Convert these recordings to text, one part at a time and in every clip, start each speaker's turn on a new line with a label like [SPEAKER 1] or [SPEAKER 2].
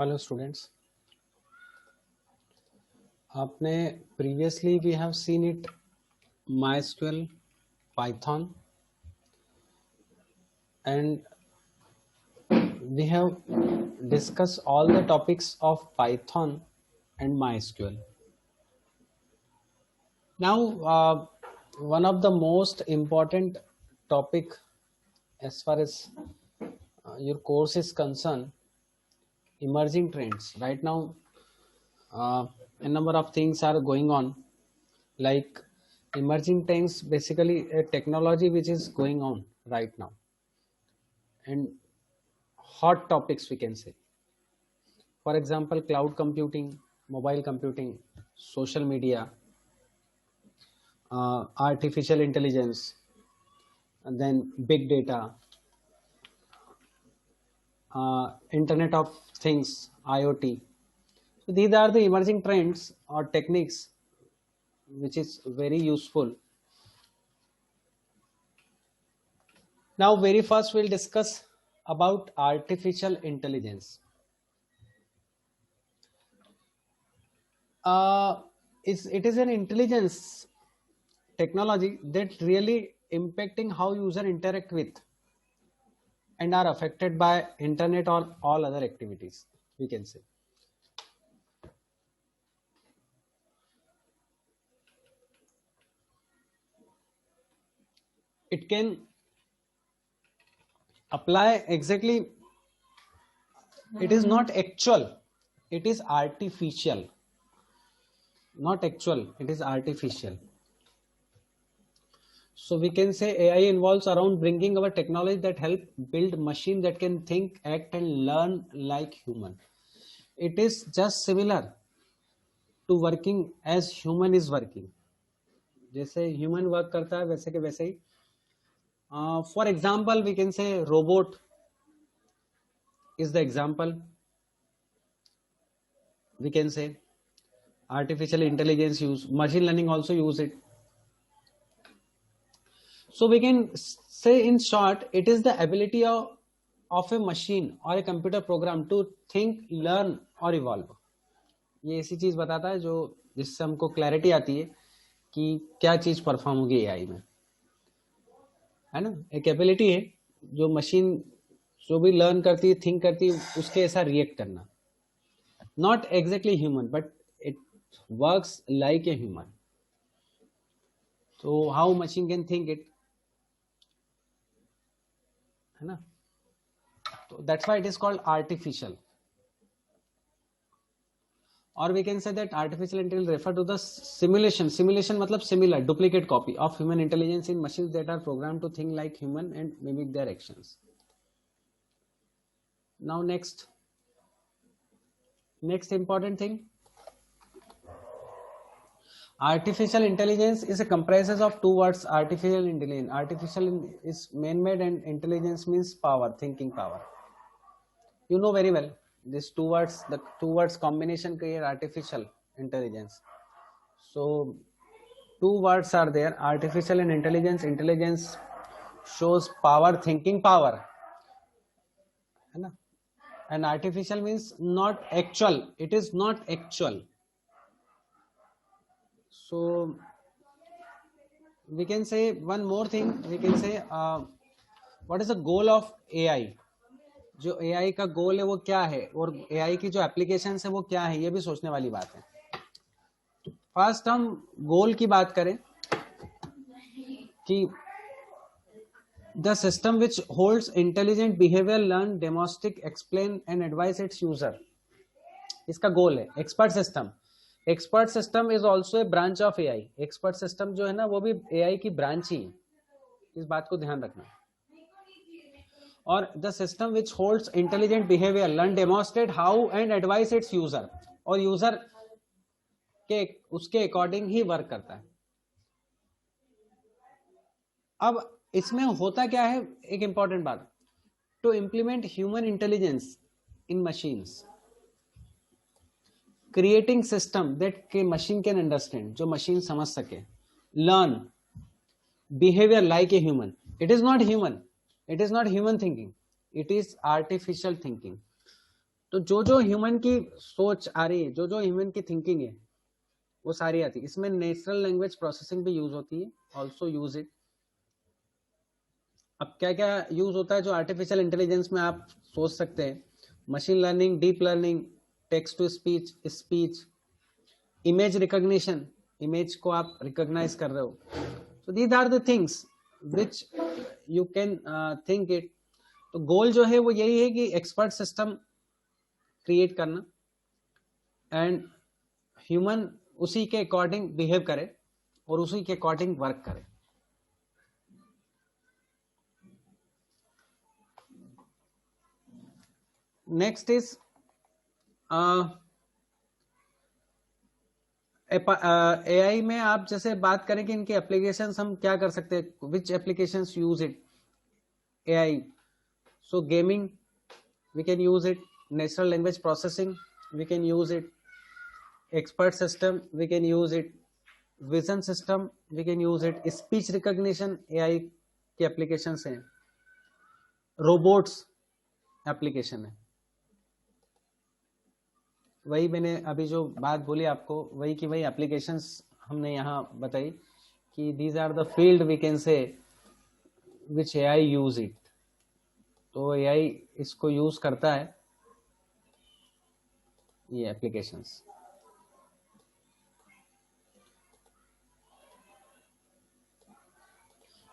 [SPEAKER 1] Hello students. आपने previously we have seen it MySQL, Python, and we have discussed all the topics of Python and MySQL. Now, one of the most important topic as far as your course is concerned, emerging trends. Right now, a number of things are going on, like emerging trends, basically a technology which is going on right now, and hot topics we can say. For example, cloud computing, mobile computing, social media, artificial intelligence, and then big data, internet of things, IoT. So these are the emerging trends or techniques which is very useful. Now very first we'll discuss about artificial intelligence. It is an intelligence technology that really impacting how user interact with and are affected by internet or all other activities, we can say. It can apply exactly, it is not actual, it is artificial, not actual, it is artificial. So we can say AI involves around bringing our technology that help build machine that can think, act and learn like human. It is just similar to working as human is working. जैसे human work करता है वैसे के वैसे ही. For example we can say robot is the example. We can say artificial intelligence use, machine learning also use it. So we can say in short, it is the ability of a machine or a computer program to think, learn or evolve. ये ऐसी चीज बताता है जो जिससे हमको clarity आती है कि क्या चीज परफॉर्म होगी एआई में, है ना. एक एबिलिटी है जो मशीन जो भी लर्न करती है, थिंक करती है, उसके ऐसा रिएक्ट करना. Not exactly human but it works like a human. तो how machine can think it, है ना. तो that's why it is called artificial. और we can say that artificial intelligence refer to the simulation मतलब similar, duplicate copy of human intelligence in machines that are programmed to think like human and mimic their actions. Now next important thing, artificial intelligence is a comprises of two words, artificial intelligence. Artificial is man-made and intelligence means power, thinking power. You know very well these two words, the two words combination create artificial intelligence. So two words are there, artificial and intelligence. Intelligence shows power, thinking power, है ना. And artificial means not actual, it is not actual. So we can say one more thing, we can say what is the goal of AI. जो AI का गोल है वो क्या है, और AI की जो एप्लीकेशन है वो क्या है, ये भी सोचने वाली बात है. फर्स्ट हम गोल की बात करें कि the system which holds intelligent behaviour, learn, डेमोस्टिक, explain and advice it's user. इसका गोल है expert system. Expert system is also a branch of AI. Expert system जो है ना वो भी AI की ब्रांच ही है, इस बात को ध्यान रखना. और the system which holds intelligent behaviour, learn, demonstrate how and advice it's user. और यूजर के उसके अकॉर्डिंग ही वर्क करता है. अब इसमें होता क्या है, एक इंपॉर्टेंट बात, to implement human intelligence in machines, creating system that के मशीन कैन अंडरस्टैंड, जो मशीन समझ सके, learn, behaviour like a human. It is not human, it is not human thinking, it is artificial thinking. तो जो जो human की सोच आ रही है, जो जो ह्यूमन की थिंकिंग है, वो सारी आती है। इसमें नेचुरल लैंग्वेज प्रोसेसिंग भी यूज होती है, ऑल्सो यूज इट। अब क्या क्या यूज होता है जो आर्टिफिशियल इंटेलिजेंस में आप सोच सकते हैं? Machine learning, deep learning, text to speech, speech, image recognition, image को आप रिकॉग्नाइज कर रहे हो। So these are the things which you can think it. तो गोल जो है वो यही है कि एक्सपर्ट सिस्टम क्रिएट करना एंड ह्यूमन उसी के अकॉर्डिंग बिहेव करे और उसी के अकॉर्डिंग वर्क करे। नेक्स्ट इज एआई में आप जैसे बात करें कि इनके एप्लीकेशंस हम क्या कर सकते हैं, which applications use it AI. So gaming we can use it, natural language processing we can use it, expert system we can use it, vision system we can use it, speech recognition AI के applications हैं, robots application है। वही मैंने अभी जो बात बोली आपको, वही की वही applications हमने यहाँ बताई कि these are the field we can say which AI use it। तो AI इसको यूज करता है, ये applications.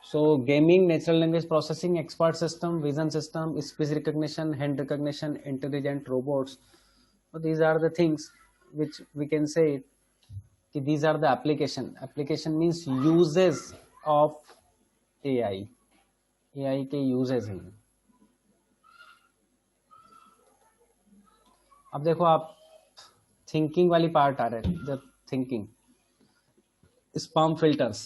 [SPEAKER 1] So gaming, natural language processing, expert system, vision system, speech recognition, hand recognition, intelligent robots. So these are the things which we can say कि these are the application. Application means uses of AI. AI के uses हैं। अब देखो आप thinking वाली part आ रहे हैं, जब thinking spam filters.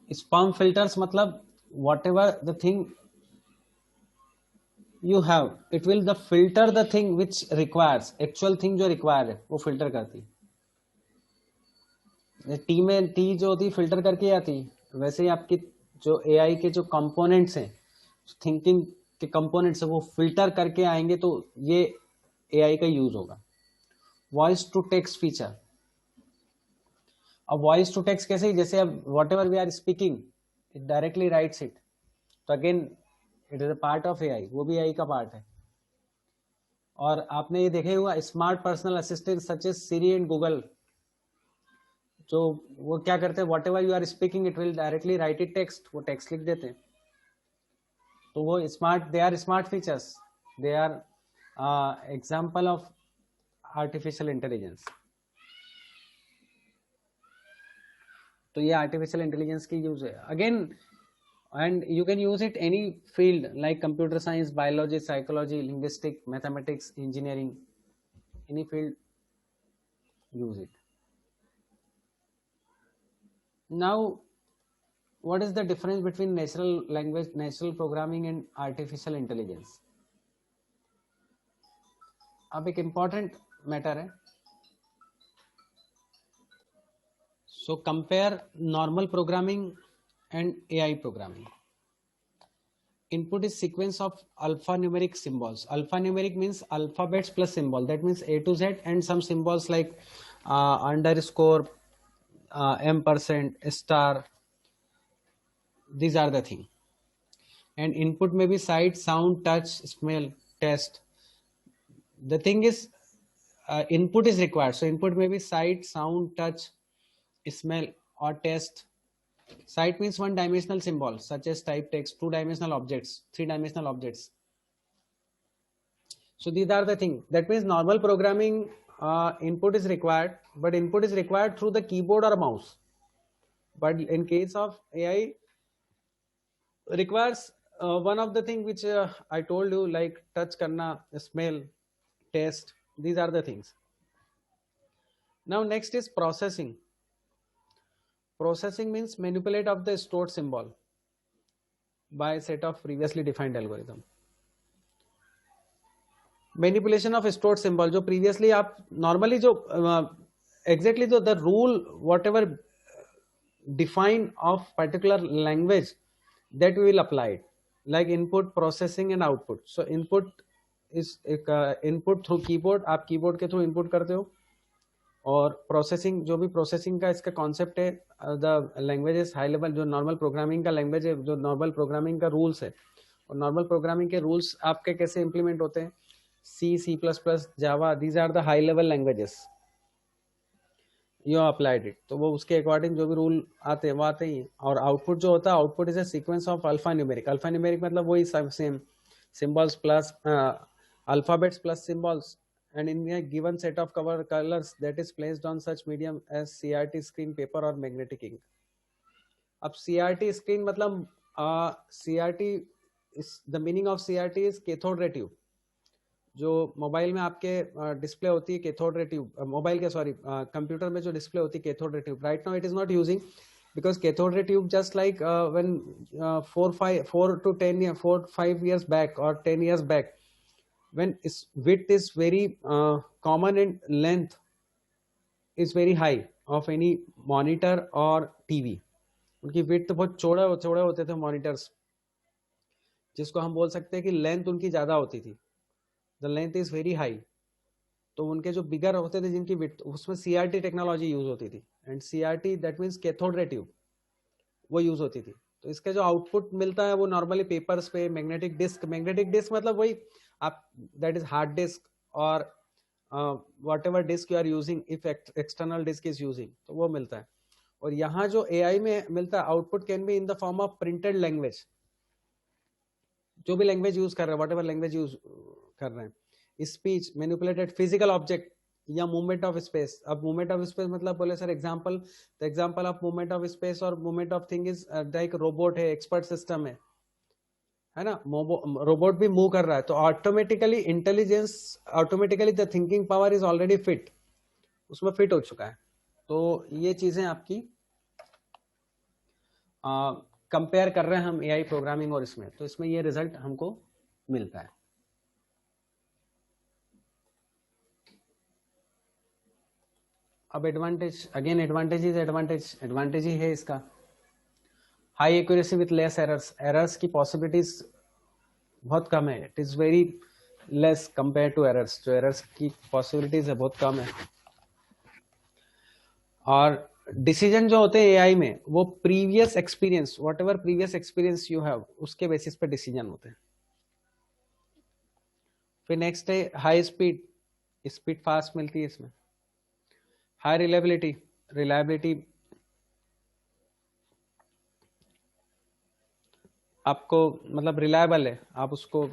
[SPEAKER 1] Spam filters मतलब whatever the thing you have, it will the filter the thing which requires, actual thing जो require है वो filter करती। टी में टी जो होती फिल्टर करके आती, वैसे ही आपकी जो एआई के जो कंपोनेंट्स हैं, थिंकिंग के कंपोनेंट्स है, वो फिल्टर करके आएंगे, तो ये एआई का यूज होगा। Voice to text feature. अब वॉइस टू टेक्स्ट कैसे, जैसे अब whatever we are speaking it directly writes it, तो again it is a part of AI, वो भी एआई का पार्ट है। और आपने ये देखे हुआ smart personal assistant such as Siri and Google, जो वो क्या करते हैं, whatever you are speaking it will directly write it text, वो टेक्स्ट लिख देते हैं। तो वो smart, they are smart features, they are example of artificial intelligence. तो ये आर्टिफिशियल इंटेलिजेंस की यूज है again, and you can use it any field like computer science, biology, psychology, linguistic, mathematics, engineering, any field use it. Now what is the difference between natural language, natural programming and artificial intelligence? अब एक important matter है। So compare normal programming and AI programming. Input is sequence of alphanumeric symbols. Alphanumeric means alphabets plus symbol, that means A to Z, and some symbols like underscore, ampersand, star, these are the thing. And input may be sight, sound, touch, smell, taste. The thing is input is required, so input may be sight, sound, touch, smell or taste. Sight means one dimensional symbol such as type text, two dimensional objects, three dimensional objects. So these are the things. That means normal programming input is required, but input is required through the keyboard or mouse. But in case of AI requires one of the thing which I told you, like touch karna, smell, taste, these are the things. Now next is processing. Processing means manipulate of the stored symbol by a set of previously defined algorithm. Manipulation of stored symbol, जो previously आप normally जो exactly the rule whatever define of particular language, that we will apply it. Like input, processing and output. So input is एक input through keyboard, आप keyboard के through input करते हो. और processing, जो भी प्रोसेसिंग का इसका कॉन्सेप्ट है, द लैंग्वेजेस हाई लेवल, जो नॉर्मल प्रोग्रामिंग का लैंग्वेज है, जो नॉर्मल प्रोग्रामिंग का रूल्स है, और नॉर्मल प्रोग्रामिंग के रूल्स आपके कैसे इंप्लीमेंट होते हैं, C, C plus plus, Java, these are the high level languages. You applied it, तो वो उसके अकॉर्डिंग जो भी रूल आते हैं वो आते ही. और आउटपुट जो होता है, output is a sequence of alpha numeric. Alpha numeric मतलब वही same symbols plus alphabets plus symbols, and in a given set of cover colors that is placed on such medium as CRT screen, paper or magnetic ink. अब CRT screen मतलब CRT is the meaning of CRT is cathode ray tube. जो mobile में आपके display होती है cathode ray tube, mobile के sorry computer में जो डिस्प्ले होती है cathode ray tube. Right now it is not using because cathode ray tube just like when 4 to 5 years back or 10 years back, when its width is very common and length is very high of any monitor or TV. उनकी width बहुत चौड़े होते थे monitors, जिसको हम बोल सकते हैं कि लेंथ उनकी ज़्यादा होती थी. The length is very high. तो उनके जो बिगर होते थे जिनकी width, उसमें CRT टेक्नोलॉजी यूज होती थी. And CRT that means cathode ray tube, वो यूज होती थी. तो इसका जो आउटपुट मिलता है वो नॉर्मली पेपर्स पे, मैग्नेटिक डिस्क मतलब वही आप, दैट इज हार्ड डिस्क और whatever disk you are using, if external disk is using, तो वो मिलता है. और यहाँ जो AI में मिलता है output can be in the form of printed language. जो भी लैंग्वेज यूज कर रहे हैं, वॉट एवर लैंग्वेज यूज कर रहे हैं, स्पीच, मैनिपुलेटेड फिजिकल ऑब्जेक्ट या मूवमेंट ऑफ स्पेस. अब मूवमेंट ऑफ स्पेस मतलब बोले sir example, the example of movement of space और movement of thing is like robot है, एक्सपर्ट सिस्टम है ना. रोबोट भी मूव कर रहा है, तो automatically intelligence, automatically the thinking power is already fit, उसमें फिट हो चुका है. तो ये चीजें आपकी कंपेयर कर रहे हैं हम AI प्रोग्रामिंग और इसमें, तो इसमें ये रिजल्ट हमको मिलता है. अब एडवांटेज, अगेन एडवांटेज ही है इसका. High accuracy with less errors. Errors की पॉसिबिलिटीज बहुत कम है. It is very less compare to errors. जो एरर्स की पॉसिबिलिटीज है बहुत कम है. और डिसीजन जो होते हैं AI में, वो previous experience, what ever previous experience you have, उसके बेसिस पे डिसीजन होते हैं. फिर नेक्स्ट है हाई स्पीड. स्पीड फास्ट मिलती है इसमें. हाई रिलायबिलिटी आपको मतलब रिलायबल है, आप उसको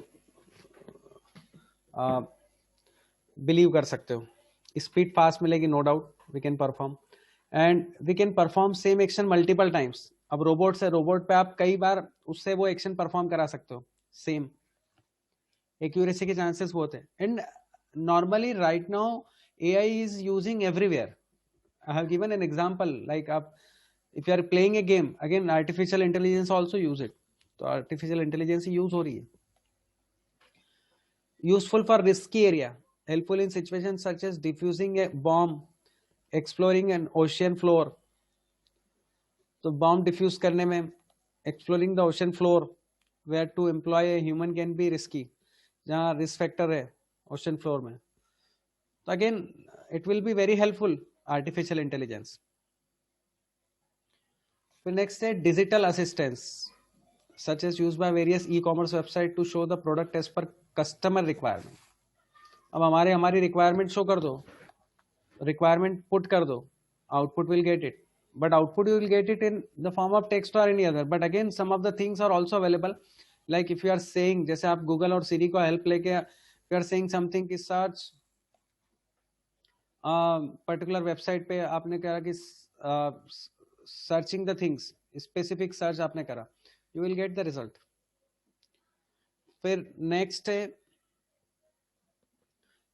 [SPEAKER 1] बिलीव कर सकते हो. स्पीड फास्ट मिलेगी, no doubt. We can perform and we can perform same action multiple times. अब रोबोट से, रोबोट पे आप कई बार उससे वो एक्शन परफॉर्म करा सकते हो सेम. एक्यूरेसी के चांसेस बहुत है. And normally right now AI is using everywhere. I have given an example, like if you are playing a game, again artificial intelligence also use it. तो artificial intelligence use हो रही है. Useful for risky area, helpful in situations such as defusing a bomb, exploring an ocean floor. तो bomb diffuse करने में, exploring the ocean floor where to employ a human can be risky, जहाँ risk factor है ocean floor में. तो again it will be very helpful, artificial intelligence. फिर next है digital assistance, such as used by various e-commerce website to show the product as per customer requirement. अब हमारी requirement show कर दो, requirement put कर दो, output will get it. But output you will get it in the form of text और any other. But again some of the things are also available, like if you are saying, जैसे आप Google और Siri को help लेके you are saying something की search particular website पे, आपने कहा कि searching the things, specific search आपने करा, you will get the result. फिर नेक्स्ट है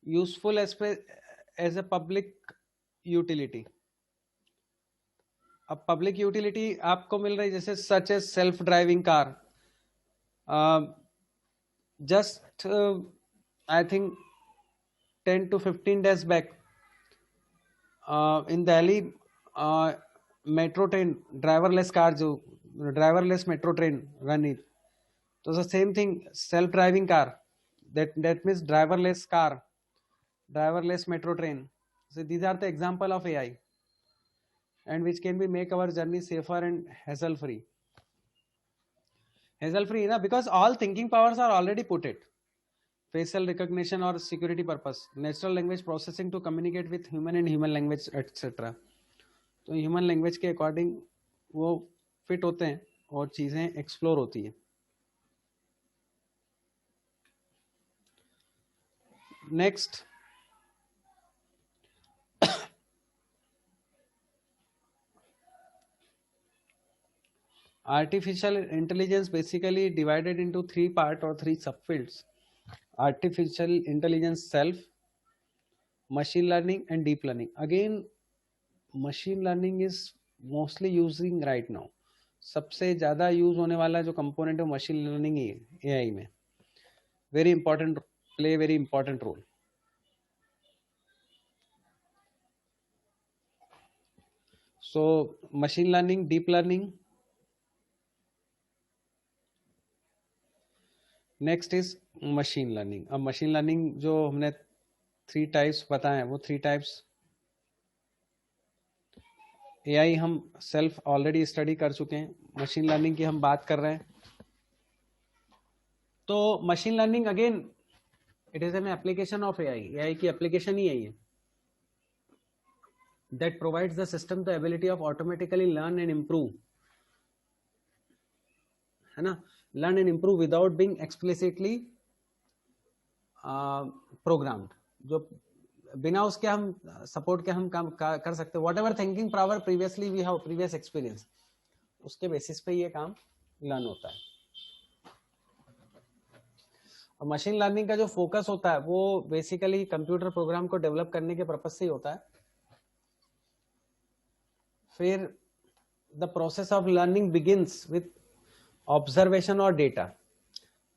[SPEAKER 1] useful as a public utility. अब पब्लिक यूटिलिटी आपको मिल रही है जैसे such as self driving car. Just I think 10 to 15 days back in Delhi, metro train, driverless car, जो driverless metro train run. So the same thing, self-driving car, that means driverless car, driverless metro train. So these are the example of AI, and which can be make our journey safer and hassle free. Hassle free, na, because all thinking powers are already put it. Facial recognition or security purpose, natural language processing to communicate with human and human language etc. तो human language के according वो fit होते हैं और चीज़ें explore होती है. Next, artificial intelligence basically divided into three part or three subfields: artificial intelligence, self, machine learning and deep learning. Again, machine learning is mostly using right now. सबसे ज़्यादा यूज होने वाला जो कंपोनेंट है मशीन लर्निंग ही है AI में. Very important, play very important role. So machine learning, deep learning. Next is machine learning. अब machine learning जो हमने थ्री टाइप्स बताए हैं, वो थ्री टाइप्स एआई हम सेल्फ ऑलरेडी स्टडी कर चुके हैं. मशीन लर्निंग की हम बात कर रहे हैं. तो machine learning again it is an application of AI. AI की एप्लीकेशन ही है that provides the system the ability of automatically learn and improve, है ना, learn and improve without being explicitly programmed. जो बिना उसके हम सपोर्ट के हम काम कर सकते हैं. Whatever thinking power previously we have previous experience, उसके बेसिस पे ये काम लर्न होता है. और मशीन लर्निंग का जो फोकस होता है वो बेसिकली कंप्यूटर प्रोग्राम को डेवलप करने के पर्पज से ही होता है. फिर the process of learning begins with observation और डेटा.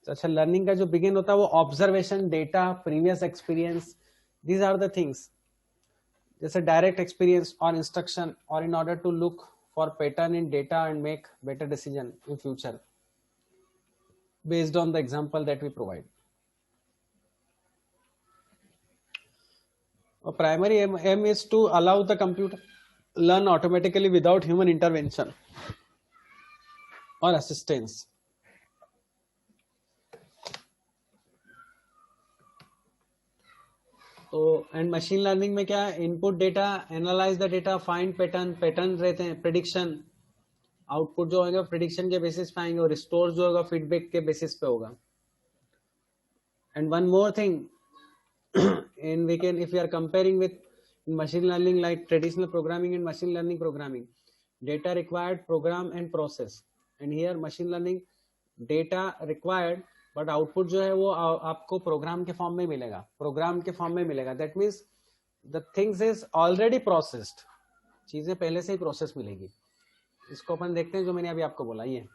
[SPEAKER 1] अच्छा, लर्निंग का जो बिगिन होता है वो observation, data, previous experience, these are the things. जैसे डायरेक्ट एक्सपीरियंस और इंस्ट्रक्शन, और in order to look for pattern in data and make better decision in future based on the example that we provide. Primary aim is to allow the computer learn automatically without human intervention or assistance. तो and machine learning में क्या है, input data, analyse the data, find pattern, pattern रहते हैं, prediction, output जो होगा prediction के basis पे आएंगे, और रिस्टोर जो होगा फीडबैक के बेसिस पे होगा. And one more thing, in we can if you are comparing with machine learning like traditional programming and machine learning programming, data required, program and process. And here machine learning data required but output जो है वो आपको programme के form में मिलेगा, programme के form में मिलेगा. That means the things is already processed, चीजें पहले से ही प्रोसेस मिलेगी. इसको अपन देखते हैं जो मैंने अभी आपको बोला. ये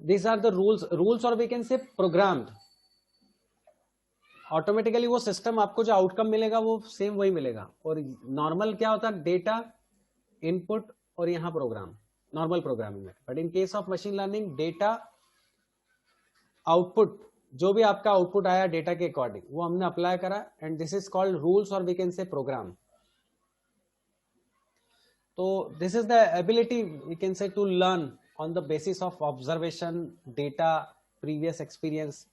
[SPEAKER 1] these are the rules or we can say programmed. Automatically वो सिस्टम आपको जो आउटकम मिलेगा वो सेम वही मिलेगा. और नॉर्मल क्या होता है, डेटा, इनपुट और यहाँ प्रोग्राम, नॉर्मल प्रोग्रामिंग में. But in case of machine learning, data, output, जो भी आपका आउटपुट आया डेटा के अकॉर्डिंग वो हमने अप्लाई करा, and this is called rules और वी कैन से प्रोग्राम. तो this is the ability we can say to learn on the basis of observation, data, previous experience.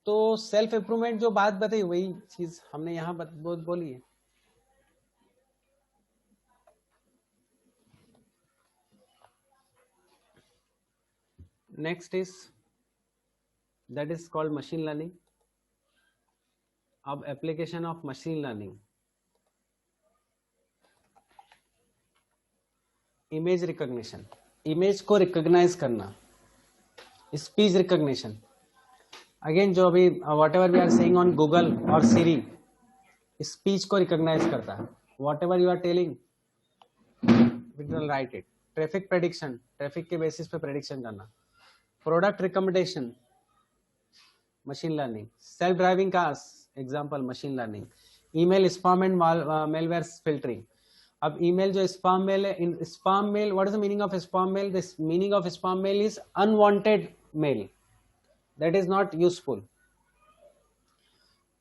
[SPEAKER 1] तो सेल्फ इंप्रूवमेंट जो बात बताई वही चीज हमने यहाँ बोली है. Next is that is called machine learning. अब application of machine learning, image recognition, image को रिकॉग्नाइज करना, स्पीच रिकॉग्निशन. अगेन जो अभी whatever we are saying on Google और सीरी, स्पीच को रिकॉग्नाइज करता है. Whatever you are telling it will write it. Traffic prediction, traffic के basis पे प्रेडिक्शन करना. Product recommendation, machine learning. Self driving cars, example machine learning. Email spam and malware filtering. अब email जो spam mail है, इन spam mail, what is the meaning of spam mail? This meaning of spam mail is unwanted mail that is not useful.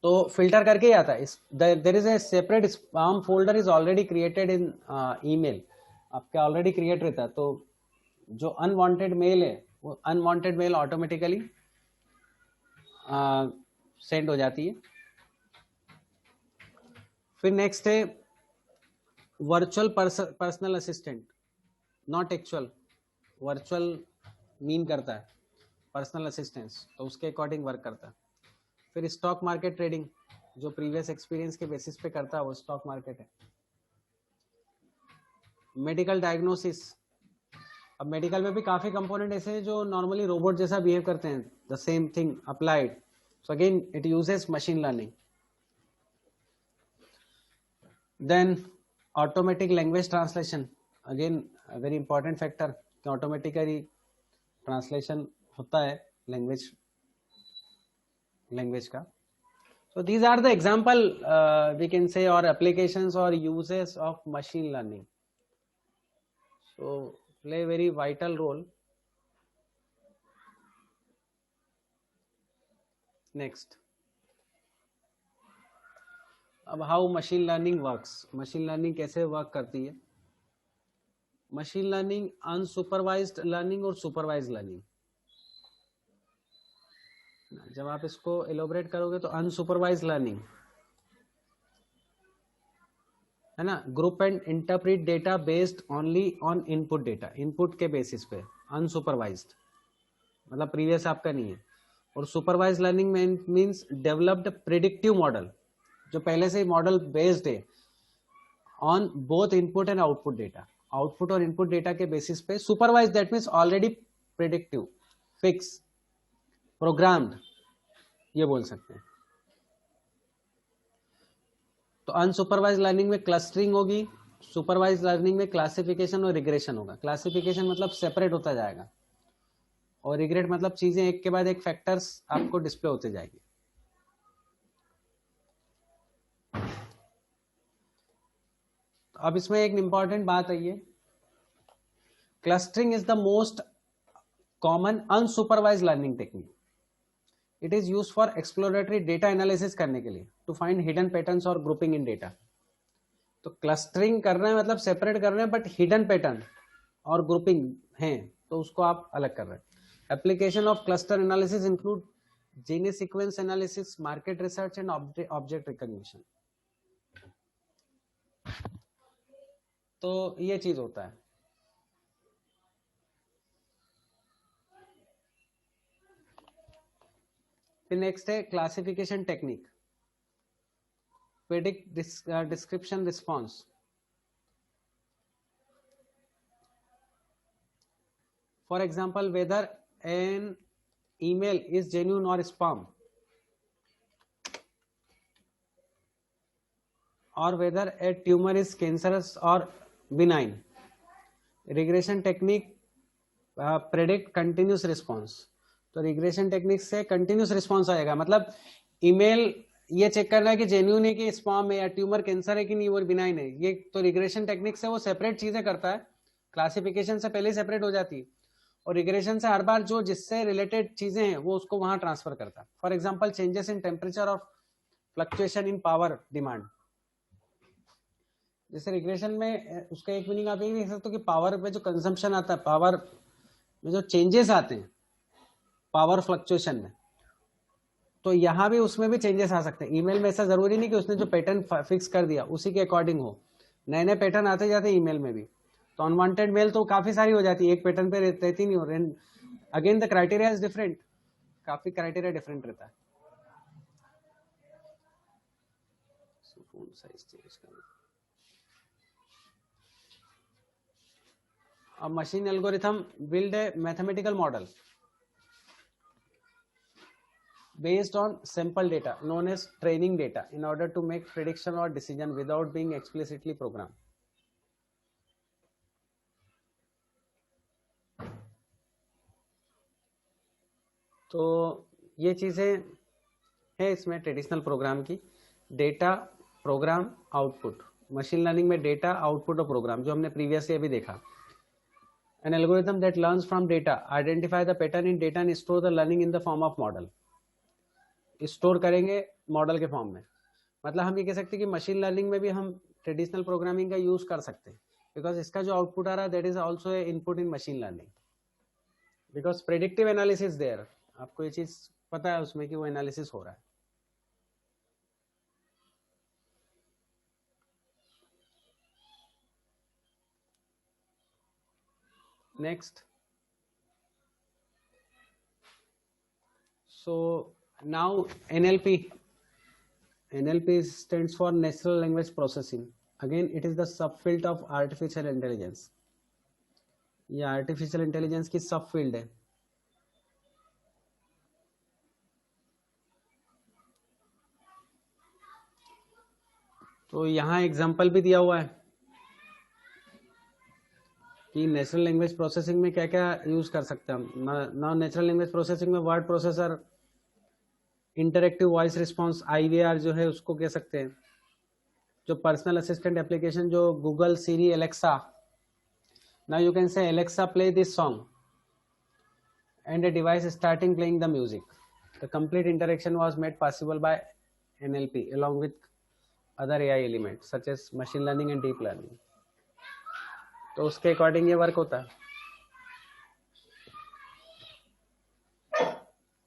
[SPEAKER 1] तो filter करके ही आता है। There is a separate spam folder is already created in email, आपका already create रहता है। तो जो अनवांटेड मेल है वो अनवांटेड मेल ऑटोमेटिकली सेंड हो जाती है। फिर नेक्स्ट है virtual personal assistant, not actual. Virtual mean करता है पर्सनल असिस्टेंस, तो उसके अकॉर्डिंग वर्क करता है। फिर स्टॉक मार्केट ट्रेडिंग, जो प्रीवियस एक्सपीरियंस के बेसिस पे करता है वो स्टॉक मार्केट है। मेडिकल डायग्नोसिस, अब मेडिकल में भी काफी कंपोनेंट ऐसे हैं जो नॉर्मली रोबोट जैसा बिहेव करते हैं, the same thing applied, so again it uses machine learning. Then automatic language translation, again very important factor, automatically translation होता है लैंग्वेज का। So these are the example we can say or applications or uses of machine learning. So play very vital role. Next, अब how machine learning works. machine learning कैसे work करती है? machine learning unsupervised learning और supervised learning। जब आप इसको elaborate करोगे तो अनसुपरवाइज लर्निंग है ना, group and interpret data based only on input data, input के बेसिस पे, अनसुपरवाइज्ड मतलब प्रीवियस आपका नहीं है। और supervise learning means developed predictive model, जो पहले से ही मॉडल बेस्ड है on both input and output data, output और इनपुट डेटा के बेसिस पे। Supervise that means already predictive, fix, programmed, ये बोल सकते हैं। तो अनसुपरवाइज लर्निंग में क्लस्टरिंग होगी, सुपरवाइज लर्निंग में क्लासिफिकेशन और रिग्रेशन होगा। क्लासिफिकेशन मतलब सेपरेट होता जाएगा, और रिग्रेट मतलब चीजें एक के बाद एक फैक्टर्स आपको डिस्प्ले होते जाएंगे। अब इसमें एक इंपॉर्टेंट बात है, ये clustering is the most common unsupervise learning technique. It is use for exploratory data analysis करने के लिए, टू फाइंड हिडन पैटर्न्स और ग्रुपिंग इन डेटा। तो क्लस्टरिंग कर रहे हैं मतलब सेपरेट कर रहे हैं, बट हिडन पैटर्न और ग्रुपिंग है तो उसको आप अलग कर रहे हैं। Application of cluster analysis include gene sequence analysis, market research and object recognition. तो ये चीज होता है। फिर नेक्स्ट है classification technique, predict description response. For example, whether an email is genuine or spam, or whether a tumor is cancerous or benign. Regression technique predict continuous response. तो regression technique से continuous response आएगा, मतलब email ये check करना है कि genuine है कि स्पैम है, या ट्यूमर कैंसर है कि नहीं, वो बिनाइन है। ये तो रिग्रेशन टेक्निक से वो सेपरेट चीजें करता है, क्लासिफिकेशन से पहले ही सेपरेट हो जाती है, और रिग्रेशन से हर बार जो जिससे रिलेटेड चीजें हैं वो उसको वहां ट्रांसफर करता है। For example changes in temperature और फ्लक्चुएशन इन पावर डिमांड। जैसे रिग्रेशन में उसका एक मीनिंग आप ये देख सकते हो कि पावर पे जो कंजम्पशन आता है, पावर में जो चेंजेस आते हैं पावर फ्लक्चुएशन में, तो यहाँ भी उसमें भी चेंजेस आ सकते हैं। ईमेल में ऐसा जरूरी नहीं कि उसने जो पैटर्न फिक्स कर दिया उसी के अकॉर्डिंग हो, नए नए पैटर्न आते जाते हैं ईमेल में भी। तो अनवांटेड मेल तो काफी सारी हो जाती है, एक पैटर्न पे रहती नहीं हो। Again the criteria is different, काफी क्राइटेरिया डिफरेंट रहता है। A machine algorithm build a mathematical model based on sample data known as training data in order to make prediction or decision without being explicitly programmed. तो ये चीजें है इसमें traditional program की, data, program, output, machine learning में data, output और program, जो हमने प्रीवियसली अभी देखा. An algorithm that learns from data, identify the pattern in data and store the learning in the form of model. Store करेंगे model के form में. मतलब हम ये कह सकते हैं कि मशीन लर्निंग में भी हम ट्रेडिशनल प्रोग्रामिंग का यूज कर सकते हैं, बिकॉज इसका जो आउटपुट आ रहा है that is also a input in machine learning, because predictive analysis there. आपको ये चीज पता है उसमें कि वो एनालिसिस हो रहा है. Next. So now NLP stands for natural language processing. Again, it is the subfield of artificial intelligence. ये artificial intelligence की subfield है. तो यहाँ एग्जाम्पल भी दिया हुआ है कि नेचुरल लैंग्वेज प्रोसेसिंग में क्या क्या यूज कर सकते हैं हम. नाउ नेचुरल लैंग्वेज प्रोसेसिंग में word processor, interactive voice response IVR जो है उसको कह सकते हैं. जो पर्सनल असिस्टेंट एप्लीकेशन जो Google, Siri, Alexa. Now you can say Alexa play this song and a device starting playing the music. The complete interaction was made possible by NLP along with other AI elements such as machine learning and deep learning. तो उसके according ये work होता है.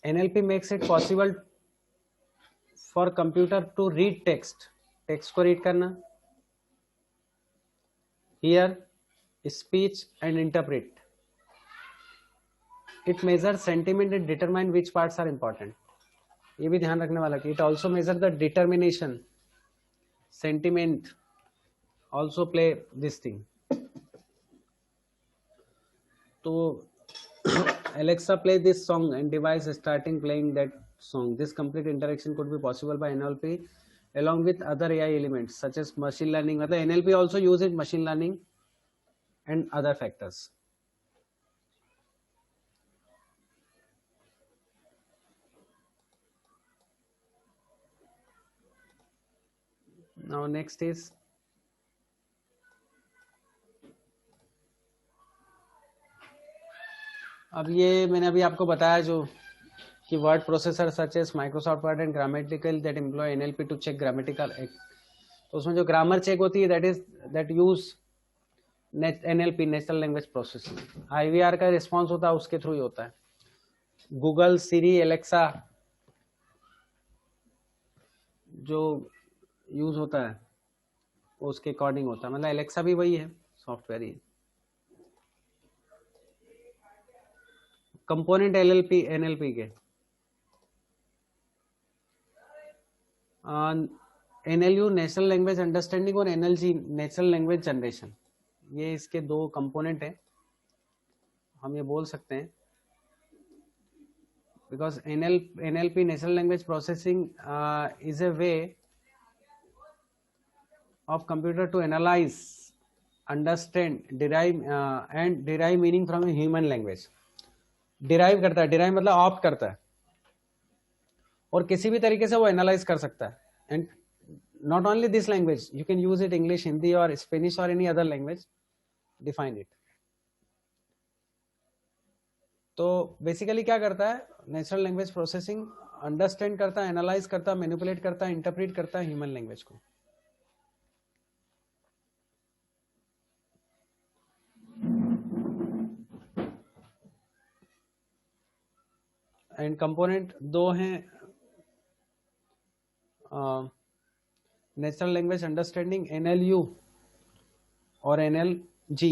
[SPEAKER 1] NLP makes it possible for computer to read text. Text को read करना, hear, speech and interpret. It measures sentiment and determine which parts are important. ये भी ध्यान रखने वाला कि it also measure the determination, sentiment also play this thing. तो Alexa play this song and device starting playing that song. This complete interaction could be possible by NLP along with other AI elements such as machine learning. मतलब NLP also uses machine learning and other factors. Now next is अब ये मैंने अभी आपको बताया जो कि word processor such as Microsoft Word and grammatical that employ NLP to check grammatical act. तो उसमें जो ग्रामर चेक होती है that use NLP, natural language processing. IVR का रिस्पॉन्स होता है उसके थ्रू ही होता है. गूगल, सीरी, एलेक्सा जो यूज होता है उसके अकॉर्डिंग होता है. मतलब एलेक्सा भी वही है, सॉफ्टवेयर ही. कंपोनेंट NLP के NLU नेचुरल लैंग्वेज अंडरस्टैंडिंग और NLG नेचुरल लैंग्वेज जनरेशन. ये इसके दो कंपोनेंट हैं, हम ये बोल सकते हैं. Because NLP natural language processing is a way of computer to analyze, understand, derive meaning from a human language. derive करता है, derive मतलब opt करता है और किसी भी तरीके से वो एनालाइज कर सकता है. And not only this language, you can use it English, Hindi or Spanish or any other language, define it. तो बेसिकली क्या करता है नेचुरल लैंग्वेज प्रोसेसिंग, अंडरस्टैंड करता है, एनालाइज करता है, मैनिपुलेट करता है, इंटरप्रेट करता है ह्यूमन लैंग्वेज को. एंड कंपोनेंट दो हैं, नेचुरल लैंग्वेज अंडरस्टैंडिंग NLU और NLG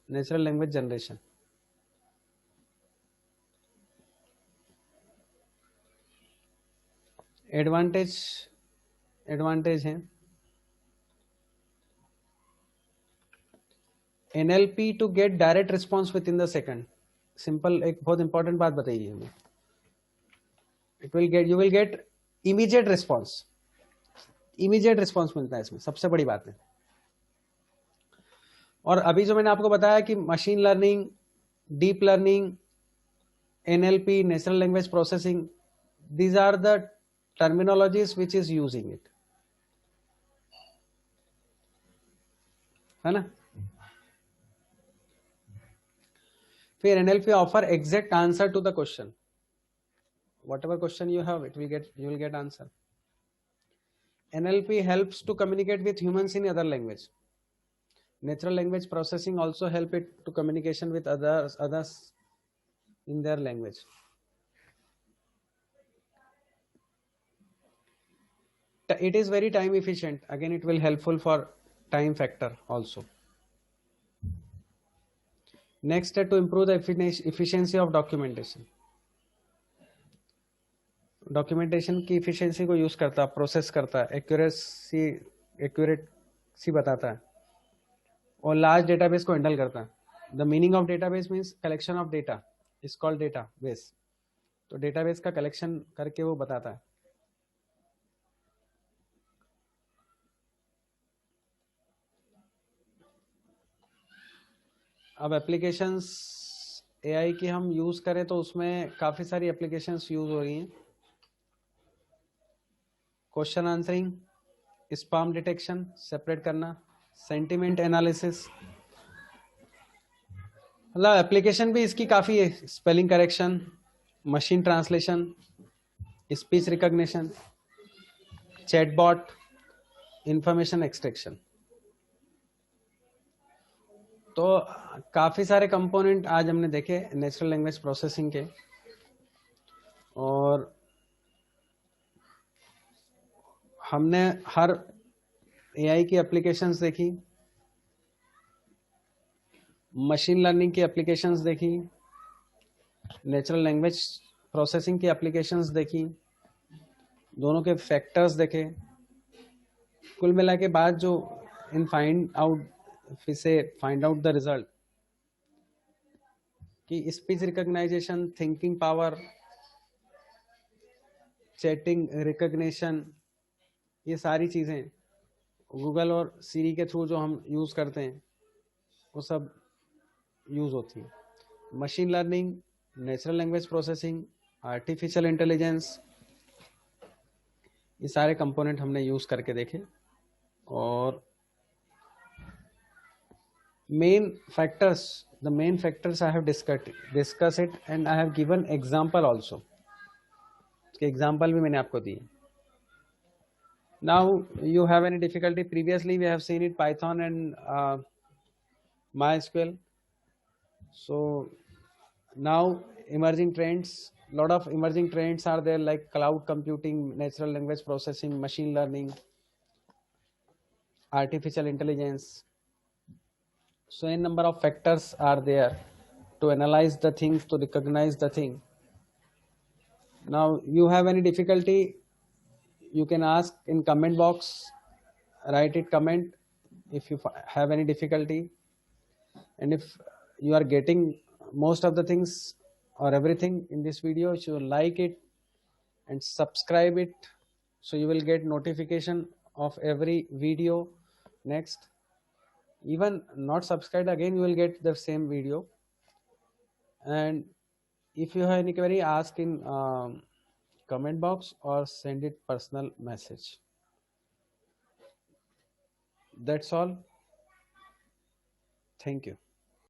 [SPEAKER 1] natural language generation. Advantage है NLP to get direct response within the second. Simple एक बहुत इंपॉर्टेंट बात बताइए हमें. you will get immediate response. Immediate response मिलता है इसमें, सबसे बड़ी बात है. और अभी जो मैंने आपको बताया कि machine learning, deep learning, NLP natural language processing, these are the terminologies which is using it. है ना. फिर NLP offer exact answer to the question. Whatever question you have, you will get answer. NLP helps to communicate with humans in other language. Natural language processing also help it to communication with others in their language. It is very time efficient. Again, it will helpful for time factor also. Next step, to improve the efficiency of documentation. Documentation की efficiency को use करता है, process करता है, accuracy बताता है और large database को हैंडल करता है. The meaning of database means collection of data is called database. तो डेटाबेस का कलेक्शन करके वो बताता है. अब एप्लीकेशंस एआई की हम यूज करें तो उसमें काफी सारी एप्लीकेशंस यूज हो रही हैं. Question answering, spam detection separate करना, सेंटिमेंट एनालिसिस, मतलब एप्लीकेशन भी इसकी काफ़ी है. Spelling correction, machine translation, speech recognition, chatbot, information extraction. तो काफ़ी सारे कंपोनेंट आज हमने देखे नेचुरल लैंग्वेज प्रोसेसिंग के. और हमने हर एआई की एप्लीकेशंस देखी, मशीन लर्निंग की एप्लीकेशंस देखी, नेचुरल लैंग्वेज प्रोसेसिंग की एप्लीकेशंस देखी, दोनों के फैक्टर्स देखे. कुल मिला के बाद जो इन फाइंड आउट द रिजल्ट कि speech recognisation, thinking power, chatting recognition, ये सारी चीज़ें गूगल और सीरी के थ्रू जो हम यूज़ करते हैं वो सब यूज़ होती हैं. Machine learning, natural language processing, artificial intelligence, ये सारे कंपोनेंट हमने यूज़ करके देखे. और the main factors I have discussed it and I have given example also. इसके एग्जाम्पल भी मैंने आपको दिए. Now you have any difficulty? Previously we have seen it Python and MySQL. So now emerging trends, lot of emerging trends are there like cloud computing, natural language processing, machine learning, artificial intelligence. So a number of factors are there to analyze the things, to recognize the thing. Now you have any difficulty, you can ask in comment box, write it comment if you have any difficulty. And if you are getting most of the things or everything in this video, you should like it and subscribe it so you will get notification of every video next. Even not subscribed, again you will get the same video. And if you have any query, ask in comment box or send it personal message. That's all. Thank you.